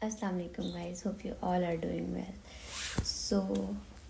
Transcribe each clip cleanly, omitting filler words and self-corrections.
Assalamu alaikum guys, hope you all are doing well. So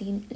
3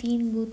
3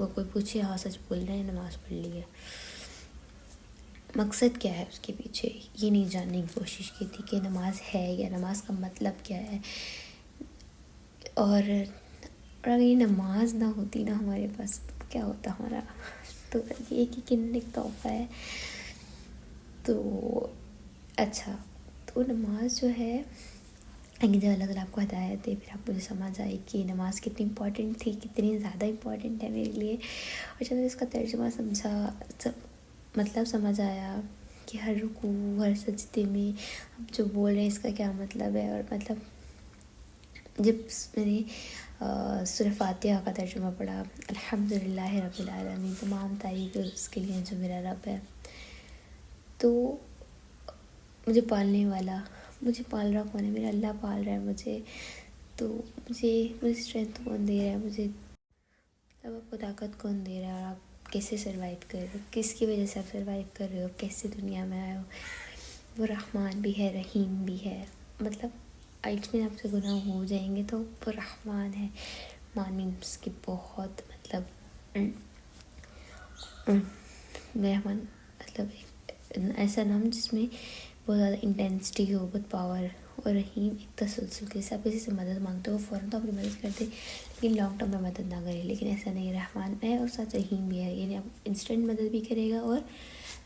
وہ کوئی پوچھے ہاں سچ بول رہے ہیں نماز پڑھ لی ہے. مقصد کیا ہے اس کے پیچھے یہ نہیں جاننے کی کوشش کی تھی کہ نماز ہے یا نماز کا مطلب کیا ہے. اور اگر یہ نماز نہ ہوتی نا ہمارے پاس تو کیا ہوتا ہمارا. تو یہ کہ کن ایک تحفہ ہے. تو اچھا تو نماز جو ہے جب اللہ تعالیٰ آپ کو ہدایت دے پھر آپ مجھے سمجھ آئی کہ نماز کتنی امپورٹنٹ تھی, کتنی زیادہ امپورٹنٹ ہے میرے لیے. اور جب میں اس کا ترجمہ سمجھا, مطلب سمجھ آیا کہ ہر رکوع ہر سجدے میں اب جو بول رہے ہیں اس کا کیا مطلب ہے. اور مطلب جب میں نے سورہ فاتحہ کا ترجمہ پڑھا, الحمدللہ رب العالمین, تمام تعریف اس کے لیے جو میرا رب ہے, تو مجھے پالنے والا, مجھے پال رہا کون ہے, میرا اللہ پال رہا ہے مجھے. تو مجھے اسٹرینتھ کون دے رہا ہے, مجھے اب آپ کو طاقت کون دے رہا ہے, اور آپ کیسے سروائیو کر رہے ہو, کس کی وجہ سے آپ سروائیو کر رہے ہو, کیسے دنیا میں آئے ہو. وہ رحمان بھی ہے رحیم بھی ہے. مطلب آئٹ میں آپ سے گناہ ہو جائیں گے تو وہ رحمان ہے. رحمان مینس کی بہت مطلب رحمان مطلب ایسا نام جس میں بہت زیادہ انٹینسٹی ہو, بہت پاور. اور رحیم ایک تسلسل کے سے آپ کسی سے مدد مانگتے ہو فوراً تو اپنی مدد کرتے لیکن لانگ ٹرم میں مدد نہ کرے. لیکن ایسا نہیں, رحمان ہے اور ساتھ رحیم بھی ہے, یعنی آپ انسٹنٹ مدد بھی کرے گا اور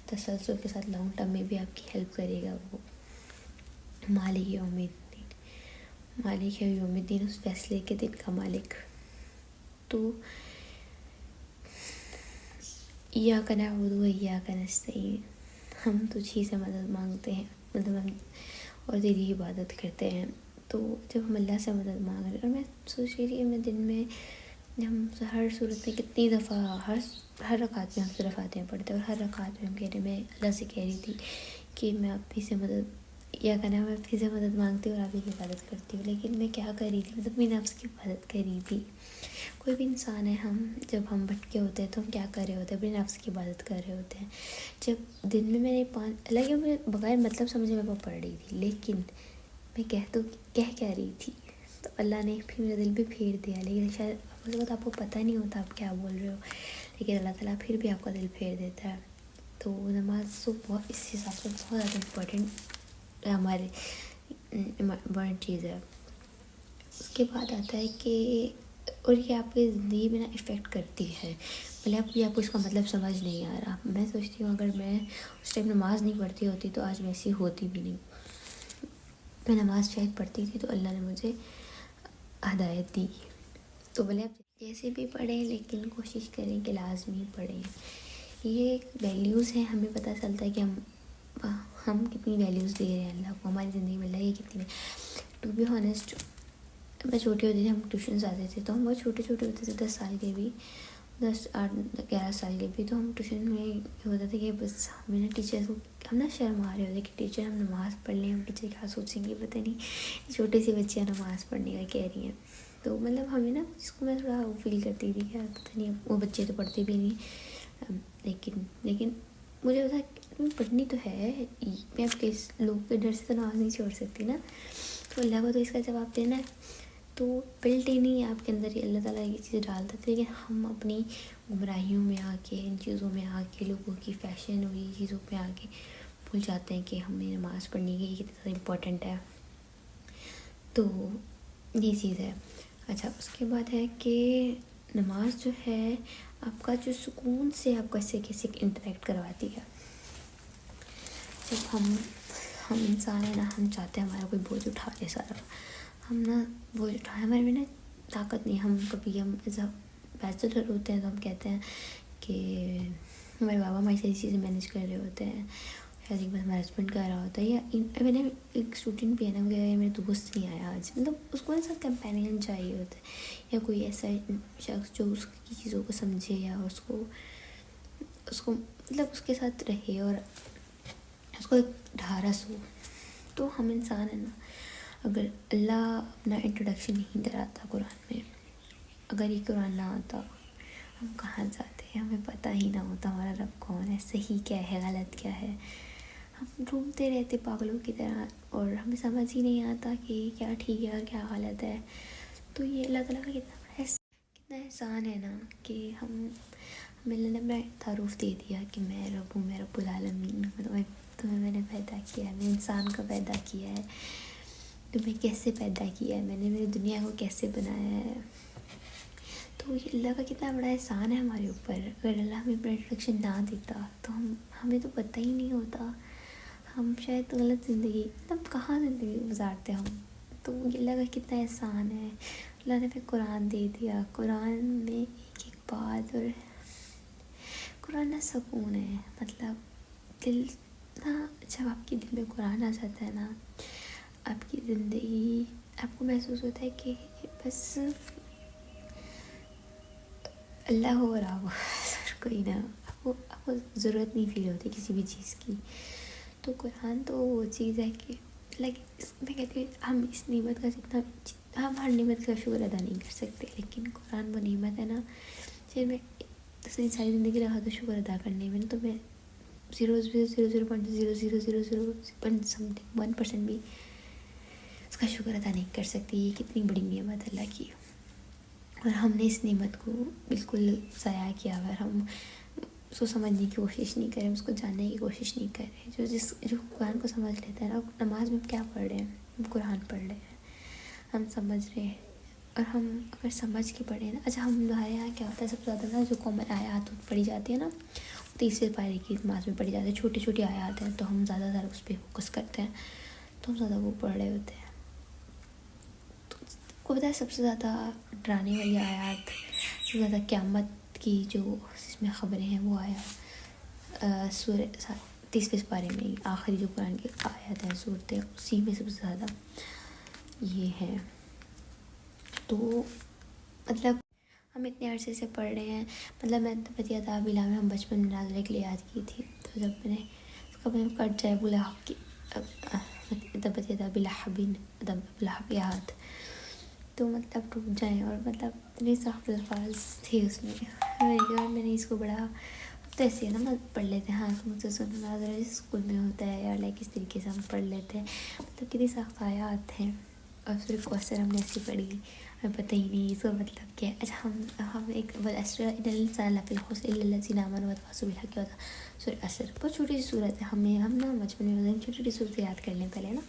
تسلسل کے ساتھ لانگ ٹرم میں بھی آپ کی ہیلپ کرے گا. وہ مالک یوم الدین, مالک ہے یوم الدین, اس فیصلے کے دن کا مالک. تو ایاک نعبد و ایاک نستعین, ہم تجھ ہی سے مدد مانگتے ہیں, مطلب ہم اور تیری عبادت کرتے ہیں. تو جب ہم اللہ سے مدد مانگ رہے ہیں, اور میں سوچ رہی تھی میں دن میں ہم ہر صورت میں کتنی دفعہ ہر رکعت میں ہم صرف فاتحہ پڑھتے ہیں, اور ہر رکعت میں ہم کہہ رہے, میں اللہ سے کہہ رہی تھی کہ میں آپ ہی سے مدد یا کہنا میں آپ ہی سے مدد مانگتی ہوں اور آپ ہی کی عبادت کرتی ہوں. لیکن میں کیا کر رہی تھی, مطلب میں نفس کی عبادت کر رہی تھی. کوئی بھی انسان ہے, ہم جب ہم بھٹکے ہوتے ہیں تو ہم کیا کر رہے ہوتے ہیں, اپنے نفس کی عبادت کر رہے ہوتے ہیں. جب دن میں نے حالانکہ مجھے بغیر مطلب سمجھے میں وہ پڑھ رہی تھی, لیکن میں کہہ رہی تھی تو اللہ نے پھر میرا دل بھی پھیر دیا. لیکن شاید اس وقت آپ کو پتہ نہیں ہوتا آپ کیا بول رہے ہو, لیکن اللہ تعالیٰ پھر بھی آپ کا دل پھیر دیتا ہے. تو نماز تو بہت اس حساب سے بہت زیادہ امپورٹنٹ ہمارے امپورٹنٹ چیز ہے. اس کے بعد آتا ہے کہ اور یہ آپ کی زندگی میں نا افیکٹ کرتی ہے, بھلے آپ کو اس کا مطلب سمجھ نہیں آ رہا. میں سوچتی ہوں اگر میں اس ٹائم نماز نہیں پڑھتی ہوتی تو آج ویسی ہوتی بھی نہیں. میں نماز شاید پڑھتی تھی تو اللہ نے مجھے ہدایت دی. تو بھلے آپ جیسے بھی پڑھیں لیکن کوشش کریں کہ لازمی پڑھیں. یہ ایک ویلیوز ہیں, ہمیں پتہ چلتا ہے کہ ہم کتنی ویلیوز دے رہے ہیں اللہ کو, ہماری زندگی میں اللہ یہ کتنی. ٹو بی ہانیسٹ میں چھوٹی ہوتی تھی, ہم ٹیوشنز آتے تھے تو ہم بہت چھوٹے ہوتے تھے, 10 سال کے بھی, 11 سال کے بھی. تو ہم ٹیوشن میں یہ ہوتا تھا کہ بس ہمیں نا ٹیچر کو ہم نا شرم آ رہے ہوتے کہ ٹیچر ہم نماز پڑھ لیں, ہم ٹیچر کیا سوچیں گے پتہ نہیں چھوٹی سی بچیاں نماز پڑھنے کا کہہ رہی ہیں. تو مطلب ہمیں نا جس کو میں تھوڑا فیل کرتی تھی کہ پتہ نہیں وہ بچے تو پڑھتے بھی نہیں, لیکن مجھے پتا پڑھنی تو ہے, میں اب کس لوگ کے ڈر سے تو نماز نہیں چھوڑ سکتی نا. تو اللہ کو تو اس کا جواب دینا ہے. تو بلٹ ہی نہیں ہے آپ کے اندر, اللہ تعالیٰ یہ چیزیں ڈالتا تھا, لیکن ہم اپنی گمراہیوں میں آ کے, ان چیزوں میں آ کے, لوگوں کی فیشن ہوئی چیزوں پہ آ کے بھول جاتے ہیں کہ ہمیں نماز پڑھنے کی کتنا زیادہ امپورٹنٹ ہے. تو یہ چیز ہے. اچھا اس کے بعد ہے کہ نماز جو ہے آپ کا جو سکون سے آپ کیسے انٹریکٹ کرواتی ہے. جب ہم انسان ہیں نا, ہم چاہتے ہیں ہمارا کوئی بوجھ اٹھا لے سارا, ہم نا بوجھ اٹھائے, ہمارے میں نا طاقت نہیں. ہم کبھی ہم ایسا بیچلر ہوتے ہیں تو ہم کہتے ہیں کہ ہمارے بابا ہماری ساری چیزیں مینیج کر رہے ہوتے ہیں, شاید ایک بار ہمارا ہسبینڈ کر رہا ہوتا ہے, یا میں نے ایک اسٹوڈنٹ بھی ہے نا, وہ میرے دوست نہیں آیا آج, مطلب اس کو ایسا کمپینین چاہیے ہوتا ہے, یا کوئی ایسا شخص جو اس کی چیزوں کو سمجھے, یا اس کو مطلب اس کے ساتھ رہے اور اس کو ایک ڈھارس ہو. تو ہم انسان ہیں نا, اگر اللہ اپنا انٹروڈکشن نہیں کراتا قرآن میں, اگر یہ قرآن نہ آتا ہم کہاں جاتے, ہمیں پتہ ہی نہ ہوتا ہمارا رب کون ہے, صحیح کیا ہے غلط کیا ہے. ہم ڈھونڈتے رہتے پاگلوں کی طرح, اور ہمیں سمجھ ہی نہیں آتا کہ کیا ٹھیک ہے اور کیا غلط ہے. تو یہ اللہ تعالیٰ کا کتنا احسان ہے نا کہ ہمیں اللہ نے تعارف دے دیا کہ میں رب ہوں، میں رب العالمین، تمہیں میں نے پیدا کیا ہے، میں انسان کو پیدا کیا ہے، تمہیں کیسے پیدا کیا ہے میں نے، میری دنیا کو کیسے بنایا ہے. تو یہ اللہ کا کتنا بڑا احسان ہے ہمارے اوپر. اگر اللہ ہمیں اپنا انٹروڈکشن نہ دیتا تو ہمیں تو پتہ ہی نہیں ہوتا، ہم شاید غلط زندگی، مطلب کہاں زندگی گزارتے ہم. تو یہ اللہ کا کتنا احسان ہے. اللہ نے پھر قرآن دے دیا، قرآن میں ایک ایک بات، اور قرآن نہ سکون ہے. مطلب دل نہ، جب آپ کے دل میں قرآن آ جاتا ہے نا، آپ کی زندگی، آپ کو محسوس ہوتا ہے کہ بس اللہ ہو رہا ہو، کوئی نہ، آپ کو ضرورت نہیں فیل ہوتی کسی بھی چیز کی. تو قرآن تو وہ چیز ہے کہ میں کہتی ہوں ہم اس نعمت کا جتنا، ہم ہر نعمت کا شکر ادا نہیں کر سکتے، لیکن قرآن وہ نعمت ہے نا، جب میں ساری زندگی لگا دو شکر ادا کرنے میں، تو میں 0.000001% بھی اس کا شکر ادا نہیں کر سکتی. یہ کتنی بڑی نعمت اللہ کی، اور ہم نے اس نعمت کو بالکل ضائع کیا. اگر ہم اس کو سمجھنے کی کوشش نہیں کریں، اس کو جاننے کی کوشش نہیں کریں. جو قرآن کو سمجھ لیتا ہے نا، نماز میں کیا پڑھ رہے ہیں، ہم قرآن پڑھ رہے ہیں، ہم سمجھ رہے ہیں. اور ہم اگر سمجھ کے پڑھیں نا، اچھا ہمارے یہاں کیا ہوتا ہے سب سے زیادہ نا، جو کامن آیات پڑھی جاتی ہے نا، 30 پارے کی نماز میں پڑھی جاتی ہے، چھوٹی چھوٹی آیات ہیں، تو ہم زیادہ اس پہ فوکس کرتے ہیں، تو ہم زیادہ وہ پڑھ رہے ہوتے ہیں. کو پتہ ہے سب سے زیادہ ڈرانے والی آیات، سب سے زیادہ قیامت کی جو اس میں خبریں ہیں، وہ سورہ 30 پارے میں آخری جو قرآن کی آیات ہیں، صورتیں، اسی میں سب سے زیادہ یہ ہیں. تو مطلب ہم اتنے عرصے سے پڑھ رہے ہیں. مطلب میں تبت یدا بلا میں ہم بچپن میں نازلہ کے لیے یاد کی تھی، تو جب میں نے اس کا میں کٹ جائے بولا کہ تبت یدا بلحب یاد، تو مطلب ٹوٹ جائیں، اور مطلب اتنے سخت الفاظ تھے اس میں. میں نے اس کو بڑا تو ایسے ہے نا، پڑھ لیتے ہیں، ہاں مجھ سے سننا ذرا اسکول میں ہوتا ہے، یا لائک اس طریقے سے ہم پڑھ لیتے ہیں. مطلب کتنی سخت آیات ہیں، اور پھر کوثر ہم نے ایسی پڑھی، ہمیں پتہ ہی نہیں اس کا مطلب کیا ہے. اچھا ہم ایک والعصر ان الانسان لفی خسر الا الذین آمنوا وتواصوا بالحق سورۃ عصر، بہت چھوٹی سی صورت ہے. ہم نا بچپن میں چھوٹی چھوٹی صورتیں یاد کر لیں پہلے نا،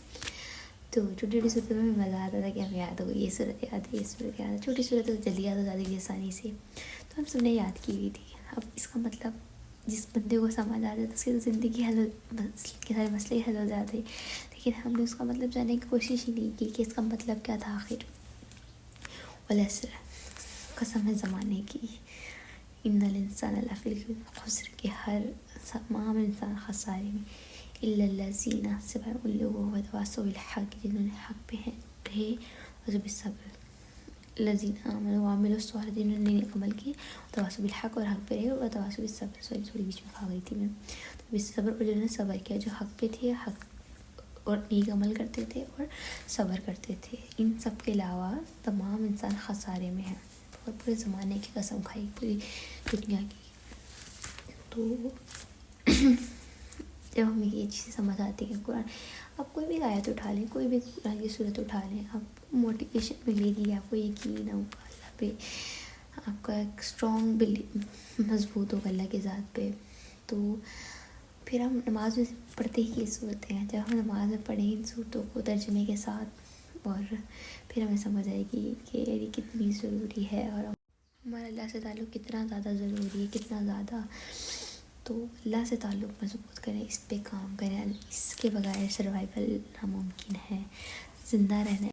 تو چھوٹی چھوٹی صورتوں میں مزہ آتا تھا کہ ہمیں یاد ہو گئی، یہ صورت یاد ہے، یہ صورت یاد ہے. چھوٹی صورت جلدی یاد ہو جاتی تھی آسانی سے، تو ہم سب نے یاد کی ہوئی تھی. اب اس کا مطلب جس بندے کو سمجھ آ جاتا ہے، اس کی زندگی کے سارے مسئلے حل ہو جاتے، لیکن ہم نے اس کا مطلب جاننے کی کوشش ہی نہیں کی کہ اس کا مطلب کیا تھا آخر. والعصر، قسم ہے زمانے کی، ان الانسان لفی خسر، کے ہر تمام انسان خسارے میں، الا الذین، سوائے ان لوگوں، وتواصوا بالحق، جنہوں نے حق پہ رہے، اور بالصبر، الذین آمنوا وعملوا الصالحات، جنہوں نے عمل کی، وتواصوا بالحق، اور حق پہ رہے، وتواصوا بالصبر، سوری بیچ میں کھا گئی تھی میں، بالصبر، اور جنہوں نے صبر کیا، جو حق پہ تھے، حق اور نیک عمل کرتے تھے اور صبر کرتے تھے. ان سب کے علاوہ تمام انسان خسارے میں ہیں، اور پورے زمانے کی قسم کھائی، پوری دنیا کی. تو جب ہمیں یہ چیزیں سمجھ آتی ہے قرآن، آپ کوئی بھی آیت اٹھا لیں، کوئی بھی قرآن کی صورت اٹھا لیں، آپ کو موٹیویشن ملے گی، آپ کو یقین ہوگا اللہ پہ، آپ کا ایک اسٹرانگ مضبوط ہوگا اللہ کی ذات پہ. تو پھر ہم نماز میں پڑھتے ہی یہ صورتیں ہیں، جب ہم نماز میں پڑھیں ان صورتوں کو ترجمے کے ساتھ، اور پھر ہمیں سمجھ آئے گی کہ یہ کتنی ضروری ہے، اور ہمارا اللہ سے تعلق کتنا زیادہ ضروری ہے، کتنا زیادہ. تو اللہ سے تعلق مضبوط کریں، اس پہ کام کریں. اس کے بغیر سروائیول ناممکن ہے. زندہ رہنا،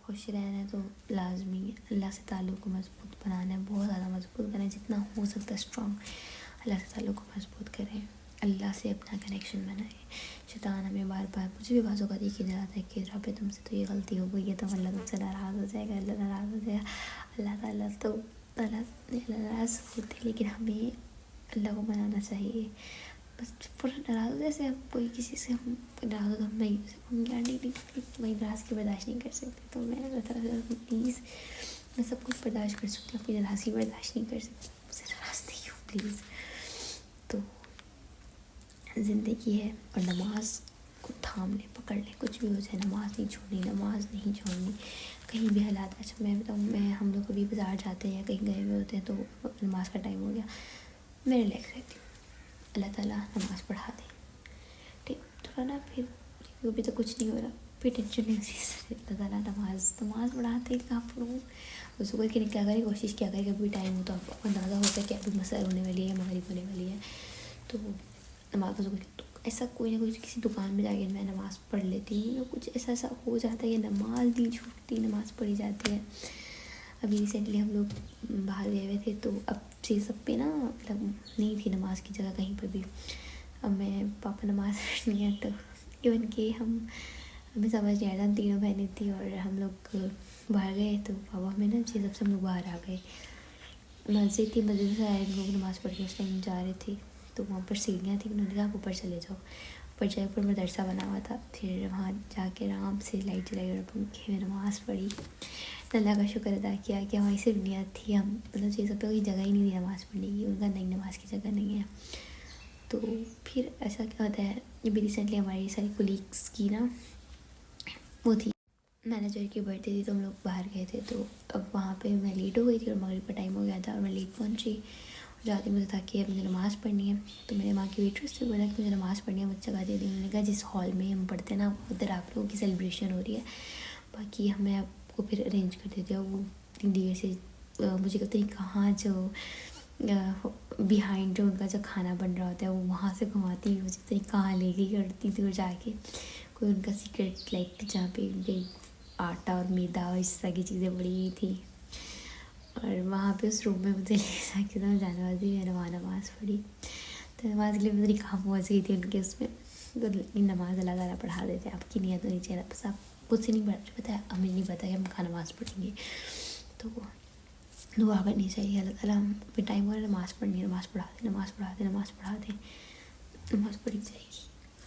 خوش رہنا تو لازمی ہے. اللہ سے تعلق کو مضبوط بنانا ہے، بہت زیادہ مضبوط بنائیں، جتنا ہو سکتا ہے اسٹرانگ. اللہ سے تعلق کو مضبوط کریں، اللہ سے اپنا کنیکشن بنائیں. شیطان ہمیں بار بار، مجھے بھی بازو کا دیکھ جاتا ہے کہ رب تم سے تو یہ غلطی ہو گئی ہے، تو اللہ تم سے ناراض ہو جائے گا، اللہ ناراض ہو جائے گا. اللہ تعالیٰ تو ناراض ہوتے، لیکن ہمیں اللہ کو منانا چاہیے. بس ناراض، جیسے ہم کوئی کسی سے ہم ناراض ہو تو ہم نہیں ناراضگی برداشت نہیں کر سکتے. تو میں اللہ تعالیٰ پلیز، میں سب کچھ برداشت کر سکتی ہوں، اپنی ناراضگی برداشت نہیں کر سکتی، مجھ سے ناراض نہیں ہوں پلیز. تو زندگی ہے، اور نماز کو تھام لیں، پکڑ لیں، کچھ بھی ہو جائے نماز نہیں چھوڑنی، نماز نہیں چھوڑنی. کہیں بھی حالات، اچھا میں بتاؤں، ہم لوگ کبھی بازار جاتے ہیں یا کہیں گئے ہوئے ہوتے ہیں تو نماز کا ٹائم ہو گیا، میں ریلیکس رہتی ہوں، اللہ تعالیٰ نماز پڑھا دے، ٹھیک تھوڑا نا، پھر ابھی تو کچھ نہیں ہو رہا، پھر ٹینشن نہیں ہوتی، اللہ تعالیٰ نماز پڑھاتے کہاں پڑھوں، اس کو کہ کیا کرے، کوشش کیا کرے کہ ابھی ٹائم ہو تو آپ کو اندازہ ہوتا ہے کہ ابھی مسئلہ ہونے والی ہے، مغرب ہونے والی ہے، تو نماز تو ایسا کوئی نہ کوئی کسی دکان میں جا کے میں نماز پڑھ لیتی ہوں، کچھ ایسا ہو جاتا ہے کہ نماز نہیں چھوٹتی، نماز پڑھی جاتی ہے۔ ابھی ریسنٹلی ہم لوگ باہر گئے ہوئے تھے تو اب سے سب پہ نا مطلب نہیں تھی نماز کی جگہ کہیں پر بھی، اب میں پاپا نماز پڑھنی ہے تو ایون کہ ہمیں سمجھ نہیں آیا تھا، ہم تینوں بہنیں تھیں اور ہم لوگ باہر گئے تو پاپا ہمیں نا چیز سب سے ہم لوگ باہر آ گئے، مسجد تھی، مسجد سے آئے لوگ نماز پڑھ کے اس ٹائم جا رہے تھے تو وہاں پر سیڑھیاں تھیں، انہوں نے کہا آپ اوپر چلے جاؤ، اوپر جائے، اوپر مدرسہ بنا ہوا تھا، پھر وہاں جا کے آرام سے لائٹ جلائی اور پنکھے میں نماز پڑھی، اللہ کا شکر ادا کیا کہ ہماری صرف نیت تھی، ہم مطلب یہ سب پہ کوئی جگہ ہی نہیں تھی نماز پڑھنے کی، ان کا نہیں نماز کی جگہ نہیں ہے۔ تو پھر ایسا کیا ہوتا ہے، ابھی ریسنٹلی ہماری ساری کولیگس کی نا وہ تھی مینیجر کی برتھ ڈے تھی تو ہم لوگ باہر گئے تھے، تو اب وہاں پہ میں لیٹ ہو گئی تھی اور مغرب کا ٹائم ہو گیا تھا اور میں لیٹ پہنچی، جاتے مجھے تھا کہ اب مجھے نماز پڑھنی ہے، تو میرے ماں کی ویٹریس سے بولا کہ مجھے نماز پڑھنی ہے، مجھے جگہ دے دی، انہوں نے کہا جس ہال میں ہم پڑھتے ہیں نا ادھر آپ لوگوں کی سیلیبریشن ہو رہی ہے، باقی ہمیں آپ کو پھر ارینج کر دیتے ہیں، وہ اتنی دیر سے مجھے کہتے ہیں کہاں جو بیہائنڈ جو ان کا جو کھانا بن رہا ہوتا ہے وہ وہاں سے گھماتی مجھے پتہ نہیں کہاں لے گئی کرتی تھی، وہ جا کے کوئی ان کا سیکرٹ لائک جہاں پہ ان کے آٹا اور میدا اور اس طرح کی چیزیں پڑی ہوئی تھی، اور وہاں پہ اس روم میں مجھے لے جا کے تو جانے والی میں نے وہاں نماز پڑھی، تو نماز کے لیے میری کام پہنچ گئی تھی ان کے اس میں، تو نماز اللہ تعالیٰ پڑھا دیتے ہیں، آپ کی نیت ہونی چاہیے، بس آپ مجھ سے نہیں پتا ہے، ہمیں نہیں پتا کہ ہم کہاں نماز پڑھیں گے، تو دعا کرنی چاہیے اللہ تعالیٰ پھر ٹائم ہو رہا ہے نماز پڑھنی ہے، نماز پڑھا دیں، نماز پڑھا دیں، نماز پڑھا دیں، نماز پڑھی جائے گی،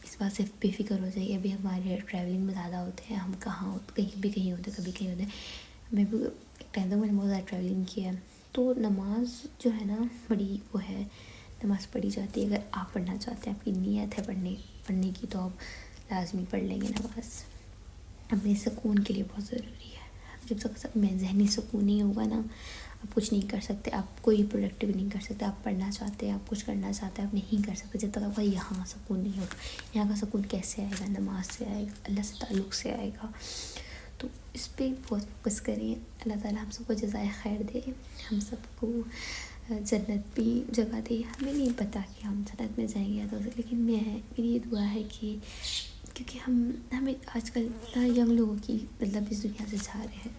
اس بات سے بے فکر ہو جائیے۔ ابھی ہمارے ٹریولنگ میں زیادہ ہوتے ہیں، ہم کہاں کہیں بھی کہیں ہوتے، کبھی کہیں ہوتے، میں بھی ایک ٹائم تک میں نے بہت زیادہ ٹریولنگ کیا ہے، تو نماز جو ہے نا بڑی وہ ہے، نماز پڑھی جاتی ہے، اگر آپ پڑھنا چاہتے ہیں، آپ کی نیت ہے پڑھنے کی تو آپ لازمی پڑھ لیں گے نماز، اپنے سکون کے لیے بہت ضروری ہے، جب تک میں ذہنی سکون نہیں ہوگا نا آپ کچھ نہیں کر سکتے، آپ کوئی پروڈکٹیو نہیں کر سکتے، آپ پڑھنا چاہتے ہیں، آپ کچھ کرنا چاہتے ہیں، آپ نہیں کر سکتے جب تک آپ کا یہاں سکون نہیں ہوگا، یہاں کا سکون کیسے آئے گا، نماز سے آئے گا، اللہ سے تعلق سے آئے گا، تو اس پہ بہت فوکس کریں، اللہ تعالیٰ ہم سب کو جزائے خیر دے، ہم سب کو جنت بھی جگہ دے، ہمیں نہیں پتہ کہ ہم جنت میں جائیں گے یا تو، لیکن میری یہ دعا ہے کہ کیونکہ ہمیں آج کل ینگ لوگوں کی مطلب اس دنیا سے جا رہے ہیں،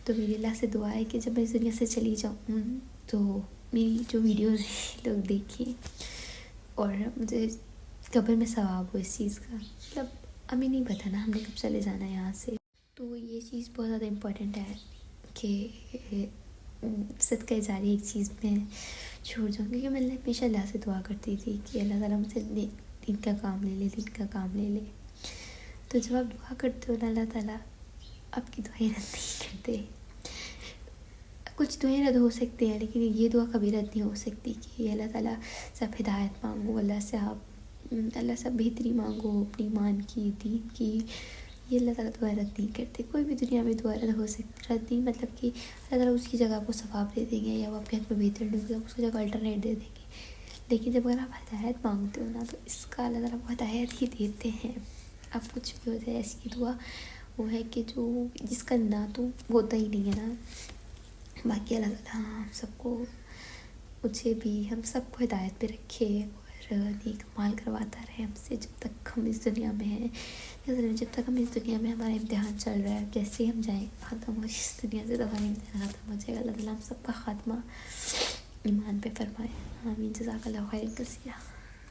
تو میری اللہ سے دعا ہے کہ جب میں اس دنیا سے چلی جاؤں تو میری جو ویڈیوز لوگ دیکھیں اور مجھے قبر میں ثواب ہو اس چیز کا، مطلب ہمیں نہیں پتہ نا ہم نے کب چلے جانا ہے یہاں سے، تو یہ چیز بہت زیادہ امپورٹنٹ ہے کہ صدقہ جاری ایک چیز میں چھوڑ جاؤں، کیونکہ میں ہمیشہ اللہ سے دعا کرتی تھی کہ اللہ تعالیٰ مجھ سے دین کا کام لے لے، دین کا کام لے لے، تو جب آپ دعا کرتے ہو نا اللہ تعالیٰ آپ کی دعائیں رد نہیں کرتے، کچھ دعائیں رد ہو سکتی ہیں لیکن یہ دعا کبھی رد نہیں ہو سکتی کہ اللہ تعالیٰ سے آپ ہدایت مانگو، اللہ سے بہتری مانگو اپنی ایمان کی، دین کی، یہ اللہ تعالیٰ دعا رد نہیں کرتے، کوئی بھی دنیا میں دعا رد ہو سکتی، رد نہیں مطلب کہ اللہ تعالیٰ اس کی جگہ آپ کو ثواب دے دیں گے یا وہ آپ کے حق میں بہتر نہیں ہوگا، اس کی جگہ الٹرنیٹ دے دیں گے، لیکن جب اگر آپ ہدایت مانگتے ہو نا تو اس کا اللہ تعالیٰ آپ کو ہدایت ہی دیتے ہیں، اب کچھ بھی ہو جائے ایسی دعا وہ ہے کہ جو جس کا نہ تو ہوتا ہی نہیں ہے نا، باقی اللہ تعالیٰ ہم سب کو، مجھے بھی ہم سب کو ہدایت پہ رکھے اور نیک مال کرواتا رہے ہم سے جب تک ہم اس دنیا میں ہیں، جب تک ہم اس دنیا میں ہمارا امتحان چل رہا ہے، جیسے ہی ہم جائیں ختم ہو اس دنیا سے تو ہمارا امتحان ختم ہو جائے گا، اللہ تعالیٰ ہم سب کا خاتمہ ایمان پہ فرمائے، آمین، جزاک اللہ خیر کثیرا۔